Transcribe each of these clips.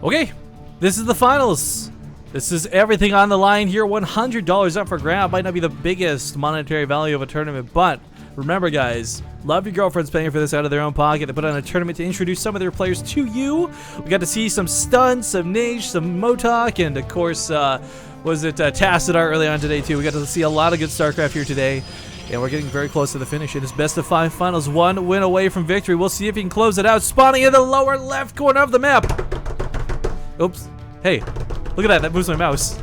Okay, this is the finals. This is everything on the line here. $100 up for grab. Might not be the biggest monetary value of a tournament, but remember, guys, love your girlfriends paying for this out of their own pocket. They put on a tournament to introduce some of their players to you. We got to see some stuns, some Nage, some Motok, and of course, Tassadar early on today too. We got to see a lot of good StarCraft here today. And we're getting very close to the finish. It is best of 5 finals, 1 win away from victory. We'll see if he can close it out. Spawning in the lower left corner of the map. Oops. Hey, look at that. That moves my mouse.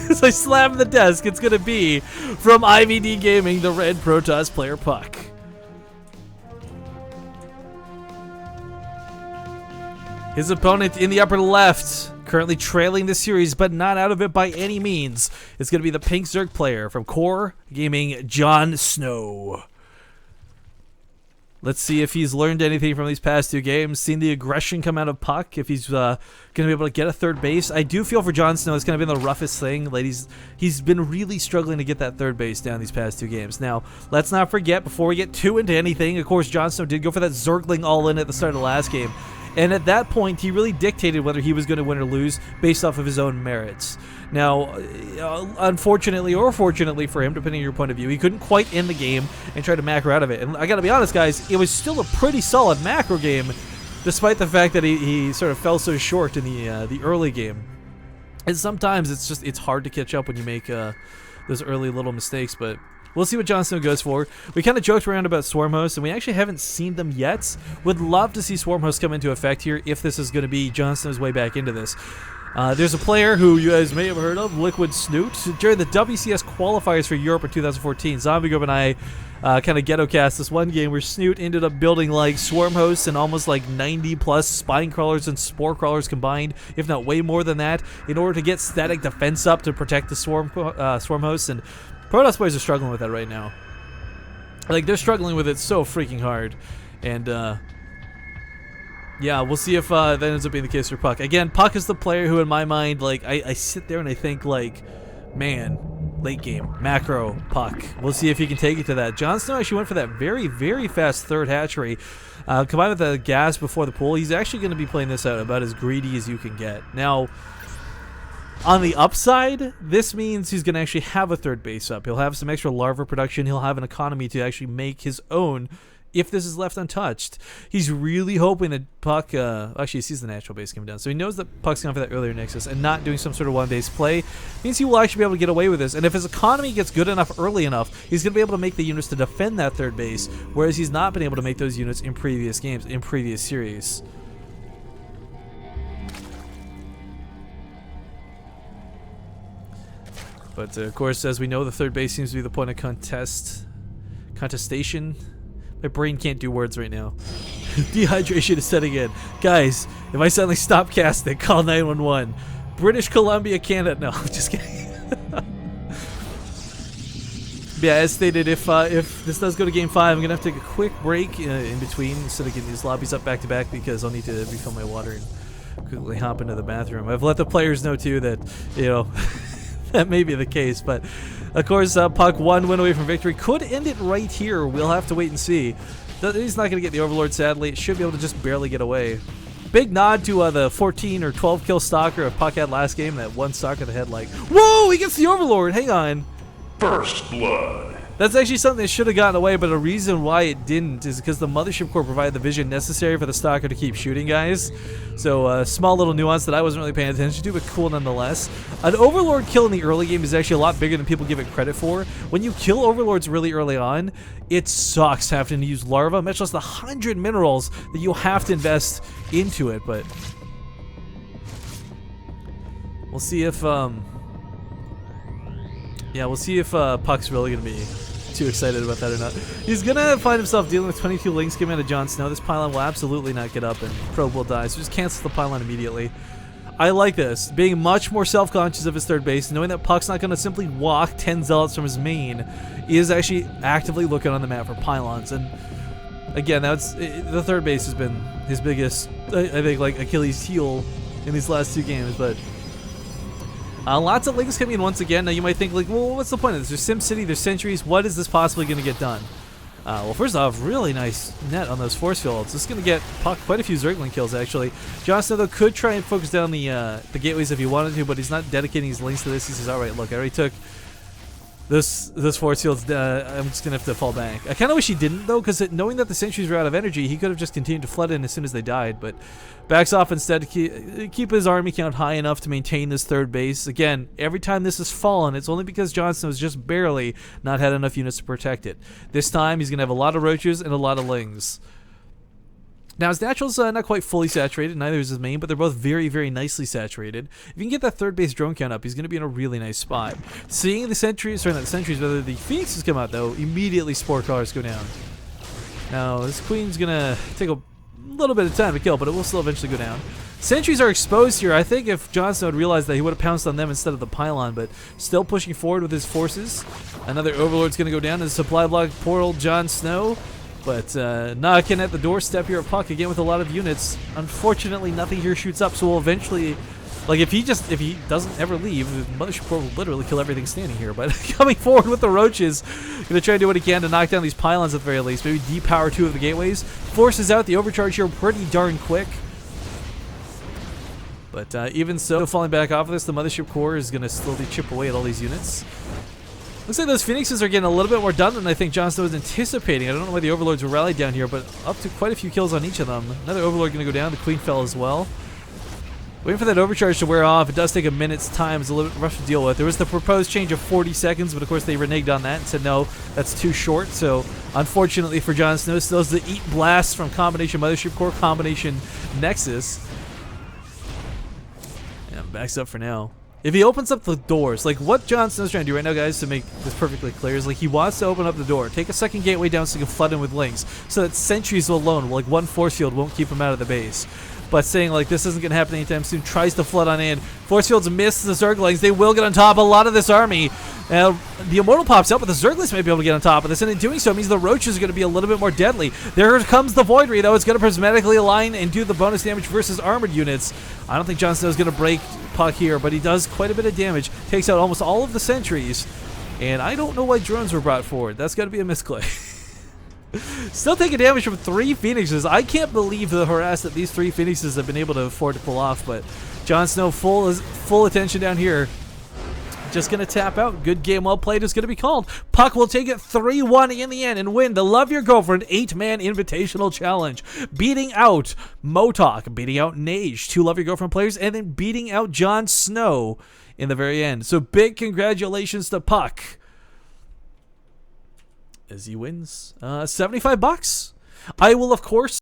As I slam the desk, it's going to be from IVD Gaming, the red Protoss player Puck. His opponent in the upper left, currently trailing the series, but not out of it by any means. It's going to be the pink Zerg player from Core Gaming, Jonsnow. Let's see if he's learned anything from these past 2 games, seen the aggression come out of Puck, if he's going to be able to get a third base. I do feel for Jonsnow, it's kind of been the roughest thing. Ladies, he's been really struggling to get that third base down these past 2 games. Now, let's not forget, before we get too into anything, of course, Jonsnow did go for that Zergling all-in at the start of the last game. And at that point, he really dictated whether he was going to win or lose based off of his own merits. Now, unfortunately or fortunately for him, depending on your point of view, he couldn't quite end the game and try to macro out of it. And I got to be honest, guys, it was still a pretty solid macro game, despite the fact that he sort of fell so short in the early game. And sometimes it's hard to catch up when you make those early little mistakes, but we'll see what Jonsnow goes for. We kind of joked around about Swarm Hosts, and we actually haven't seen them yet. Would love to see Swarm Hosts come into effect here if this is going to be Jonsnow's way back into this. There's a player who you guys may have heard of, Liquid Snoot. During the WCS qualifiers for Europe in 2014, Zombie Group and I kind of ghetto cast this one game where Snoot ended up building like Swarm Hosts and almost like 90 plus Spine Crawlers and Spore Crawlers combined, if not way more than that, in order to get static defense up to protect the Swarm Hosts. And Protoss players are struggling with that right now. Like, they're struggling with it so freaking hard. And, yeah, we'll see if that ends up being the case for Puck. Again, Puck is the player who, in my mind, like, I sit there and I think, like, man, late game, macro, Puck. We'll see if he can take it to that. Jonsnow actually went for that very, very fast third hatchery. Combined with the gas before the pool, he's actually going to be playing this out about as greedy as you can get. Now, on the upside, this means he's going to actually have a third base up. He'll have some extra larva production. He'll have an economy to actually make his own if this is left untouched. He's really hoping that Puck, actually he sees the natural base coming down, so he knows that Puck's going for that earlier Nexus and not doing some sort of one-base play. Means he will actually be able to get away with this, and if his economy gets good enough early enough, he's going to be able to make the units to defend that third base, whereas he's not been able to make those units in previous games, in previous series. But, of course, as we know, the third base seems to be the point of contestation. My brain can't do words right now. Dehydration is setting in. Guys, if I suddenly stop casting, call 911. British Columbia, Canada. No, I'm just kidding. Yeah, as stated, if this does go to Game 5, I'm going to have to take a quick break in between instead of getting these lobbies up back-to-back because I'll need to refill my water and quickly hop into the bathroom. I've let the players know, too, that, you know... that may be the case, but of course, Puck 1 win away from victory. Could end it right here. We'll have to wait and see. He's not going to get the Overlord, sadly. It should be able to just barely get away. Big nod to the 14 or 12 kill Stalker of Puck had last game. That one Stalker that had like, whoa, he gets the Overlord. Hang on. First blood. That's actually something that should have gotten away, but a reason why it didn't is because the Mothership Core provided the vision necessary for the Stalker to keep shooting, guys. So, small little nuance that I wasn't really paying attention to, but cool nonetheless. An Overlord kill in the early game is actually a lot bigger than people give it credit for. When you kill Overlords really early on, it sucks having to use larva, much less the 100 minerals that you'll have to invest into it, but... we'll see if, yeah, we'll see if Puck's really going to be too excited about that or not. He's going to find himself dealing with 22 links coming out of Jonsnow. This pylon will absolutely not get up and Probe will die, so just cancel the pylon immediately. I like this. Being much more self-conscious of his third base, knowing that Puck's not going to simply walk 10 Zealots from his main, he is actually actively looking on the map for pylons. And again, that's the third base has been his biggest, I think, like Achilles heel in these last 2 games, but... lots of links coming in once again. Now you might think, like, well, what's the point of this? There's SimCity, there's Sentries. What is this possibly going to get done? Well, first off, really nice net on those force fields. This is going to get Puck quite a few Zergling kills, actually. Jonsnow, though, could try and focus down the gateways if he wanted to, but he's not dedicating his links to this. He says, all right, look, I already took this force field. I'm just going to have to fall back. I kind of wish he didn't, though, because knowing that the sentries were out of energy, he could have just continued to flood in as soon as they died, but backs off instead to keep his army count high enough to maintain this third base. Again, every time this has fallen, it's only because Jonsnow has just barely not had enough units to protect it. This time, he's going to have a lot of roaches and a lot of lings. Now, his natural's not quite fully saturated, neither is his main, but they're both very, very nicely saturated. If you can get that third base drone count up, he's going to be in a really nice spot. Seeing the sentries, sorry, not the sentries, whether the phoenixes come out, though, immediately spore crawlers go down. Now, this queen's going to take a little bit of time to kill, but it will still eventually go down. Sentries are exposed here. I think if Jonsnow had realized that, he would have pounced on them instead of the pylon, but still pushing forward with his forces. Another Overlord's going to go down as supply block poor old Jonsnow. But knocking at the doorstep here at Puck again with a lot of units. Unfortunately, nothing here shoots up, so we'll eventually, like, if he doesn't ever leave, the Mothership Core will literally kill everything standing here. But coming forward with the roaches, gonna try to do what he can to knock down these pylons at the very least. Maybe depower 2 of the gateways. Forces out the overcharge here pretty darn quick. But even so, falling back off of this, the Mothership Core is gonna slowly chip away at all these units. Looks like those Phoenixes are getting a little bit more done than I think Jonsnow was anticipating. I don't know why the Overlords were rallied down here, but up to quite a few kills on each of them. Another Overlord going to go down. The Queen fell as well. Waiting for that overcharge to wear off. It does take a minute's time. It's a little bit rough to deal with. There was the proposed change of 40 seconds, but of course they reneged on that and said no, that's too short. So unfortunately for Jonsnow, still has the Eat Blast from combination Mothership Core, combination Nexus. And backs up for now. If he opens up the doors, like what Jonsnow's trying to do right now, guys, to make this perfectly clear, is like he wants to open up the door, take a second gateway down so he can flood in with lings, so that sentries alone, like one force field, won't keep him out of the base. But saying like this isn't going to happen anytime soon, tries to flood on in. Force fields miss the Zerglings. They will get on top of a lot of this army. The Immortal pops up, but the Zerglings may be able to get on top of this, and in doing so, it means the Roaches are going to be a little bit more deadly. There comes the Void Ray, though. It's going to prismatically align and do the bonus damage versus armored units. I don't think Jonsnow is going to break Puck here, but he does quite a bit of damage. Takes out almost all of the sentries, and I don't know why drones were brought forward. That's got to be a misclick. Still taking damage from 3 Phoenixes. I can't believe the harass that these 3 Phoenixes have been able to afford to pull off, but Jonsnow full attention down here. Just going to tap out. Good game, well played is going to be called. Puck will take it 3-1 in the end and win the Love Your Girlfriend 8-man Invitational Challenge. Beating out Motok, beating out Nage, 2 Love Your Girlfriend players, and then beating out Jonsnow in the very end. So big congratulations to Puck as he wins $75. I will, of course,